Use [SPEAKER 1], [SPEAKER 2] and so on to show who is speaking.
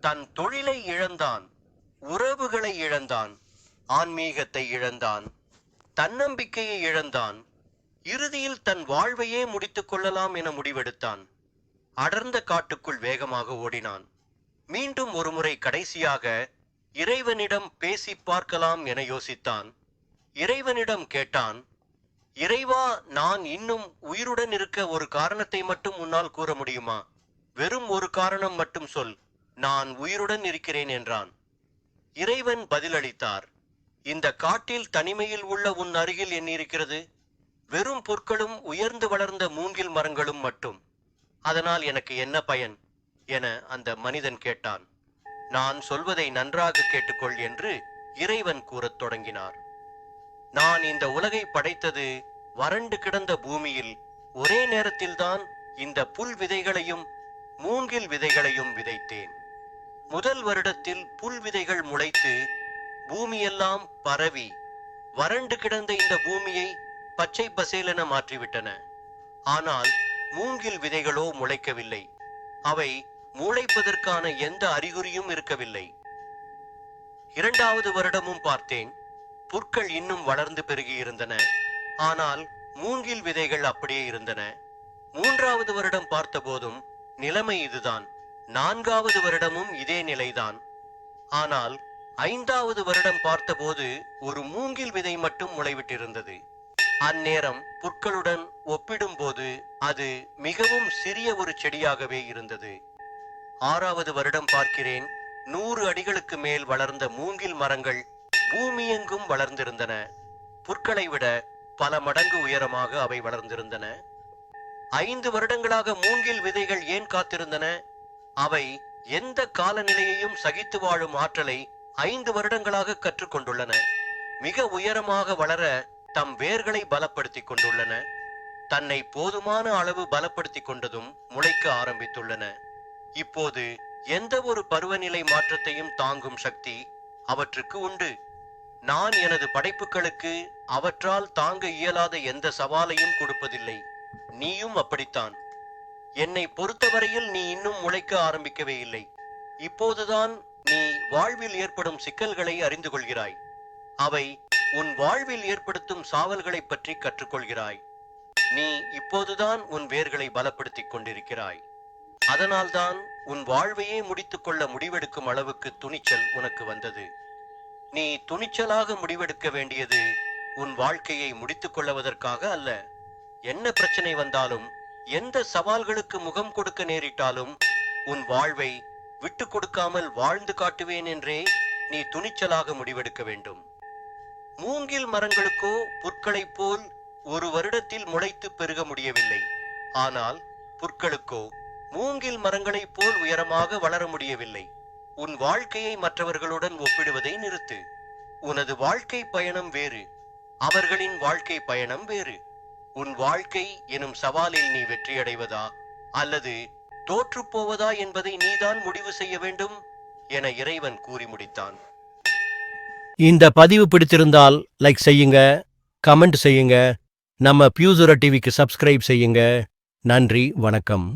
[SPEAKER 1] தன் தொழிலை இழந்தான், உறவுகளை இழந்தான், ஆன்மீகத்தை இழந்தான், தன்னம்பிக்கையை இழந்தான். இறுதியில் தன் வாழ்வையே முடித்துக் கொள்ளலாம் என முடிவெடுத்தான். அடர்ந்த காட்டுக்குள் வேகமாக ஓடினான். மீண்டும் ஒருமுறை கடைசியாக இறைவனிடம் பேசி பார்க்கலாம் என யோசித்தான். இறைவனிடம் கேட்டான், இறைவா, நான் இன்னும் உயிருடன் இருக்க ஒரு காரணத்தை மட்டும் உன்னால் கூற முடியுமா? வெறும் ஒரு காரணம் மட்டும் சொல், நான் உயிருடன் இருக்கிறேன் என்றான். இறைவன் பதிலளித்தார், இந்த காட்டில் தனிமையில் உள்ள உன் அருகில் என்ன இருக்கிறது? வெறும் புற்களும் உயர்ந்து வளர்ந்த மூங்கில் மரங்களும் மட்டும். அதனால் எனக்கு என்ன பயன் என அந்த மனிதன் கேட்டான். நான் சொல்வதை நன்றாக கேட்டுக்கொள் என்று இறைவன் கூறத் தொடங்கினார். நான் இந்த உலகை படைத்தது வறண்டு கிடந்த பூமியில் ஒரே நேரத்தில்தான் இந்த புல் விதைகளையும் மூங்கில் விதைகளையும் விதைத்தேன். முதல் வருடத்தில் புல் விதைகள் முளைத்து பூமியெல்லாம் பரவி வறண்டு கிடந்த இந்த பூமியை பச்சை பசேலென மாற்றிவிட்டன. ஆனால் மூங்கில் விதைகளோ முளைக்கவில்லை. அவை முளைப்பதற்கான எந்த அறிகுறியும் இருக்கவில்லை. இரண்டாவது வருடமும் பார்த்தேன். புற்கள் இன்னும் வளர்ந்து பெருகியிருந்தன. ஆனால் மூங்கில் விதைகள் அப்படியே இருந்தன. மூன்றாவது வருடம் பார்த்தபோதும் நிலைமை இதுதான். நான்காவது வருடமும் இதே நிலைதான். ஆனால் ஐந்தாவது வருடம் பார்த்தபோது ஒரு மூங்கில் விதை மட்டும் முளைவிட்டிருந்தது. அந்நேரம் புற்களுடன் ஒப்பிடும்போது அது மிகவும் சிறிய ஒரு செடியாகவே இருந்தது. ஆறாவது வருடம் பார்க்கிறேன். 100 அடிகளுக்கு மேல் வளர்ந்த மூங்கில் மரங்கள் பூமியெங்கும் வளர்ந்திருந்தன. புற்களை விட பல மடங்கு உயரமாக அவை வளர்ந்திருந்தன. 5 வருடங்களாக மூங்கில் விதைகள் ஏன் காத்திருந்தன? அவை எந்த காலநிலையையும் சகித்து வாழும் ஆற்றலை 5 வருடங்களாக கற்றுக்கொண்டுள்ளன. மிக உயரமாக வளர தம் வேர்களை பலப்படுத்திக் கொண்டுள்ளன. தன்னை போதுமான அளவு பலப்படுத்திக் கொண்டதும் முளைக்க ஆரம்பித்துள்ளன. இப்போது எந்த ஒரு பருவநிலை மாற்றத்தையும் தாங்கும் சக்தி அவற்றுக்கு உண்டு. நான் எனது படைப்புகளுக்கு அவற்றால் தாங்க இயலாத எந்த சவாலையும் கொடுப்பதில்லை. நீயும் அப்படித்தான். என்னை பொறுத்தவரையில் நீ இன்னும் முளைக்க ஆரம்பிக்கவே இல்லை. இப்போதுதான் நீ வாழ்வில் ஏற்படும் சிக்கல்களை அறிந்து கொள்கிறாய். அவை உன் வாழ்வில் ஏற்படுத்தும் சாவல்களை பற்றி கற்றுக்கொள்கிறாய். நீ இப்போதுதான் உன் வேர்களை பலப்படுத்திக் கொண்டிருக்கிறாய். அதனால்தான் உன் வாழ்வையே முடித்துக் கொள்ள முடிவெடுக்கும் அளவுக்கு துணிச்சல் உனக்கு வந்தது. நீ துணிச்சலாக முடிவெடுக்க வேண்டியது உன் வாழ்க்கையை முடித்துக் கொள்வதற்காக அல்ல. என்ன பிரச்சனை வந்தாலும், எந்த சவால்களுக்கு முகம் கொடுக்க நேரிட்டாலும் உன் வாழ்வை விட்டு கொடுக்காமல் வாழ்ந்து காட்டுவேன் என்றே நீ துணிச்சலாக முடிவெடுக்க வேண்டும். மூங்கில் மரங்களுக்கோ புற்களைப் போல் ஒரு வருடத்தில் முளைத்து பெருக முடியவில்லை. ஆனால் புற்களுக்கோ மூங்கில் மரங்களைப் போல் உயரமாக வளர முடியவில்லை. உன் வாழ்க்கையை மற்றவர்களுடன் ஒப்பிடுவதை நிறுத்து. உனது வாழ்க்கை பயணம் வேறு, அவர்களின் வாழ்க்கை பயணம் வேறு. உன் வாழ்க்கை எனும் சவாலில் நீ வெற்றியடைவதா அல்லது தோற்றுப்போவதா என்பதை நீதான் முடிவு செய்ய வேண்டும் என இறைவன் கூறி முடித்தான்.
[SPEAKER 2] இந்த பதிவு பிடித்திருந்தால் லைக் செய்யுங்க, கமெண்ட் செய்யுங்க, நம்ம பியூசுரா டிவிக்கு சப்ஸ்கிரைப் செய்யுங்க. நன்றி, வணக்கம்.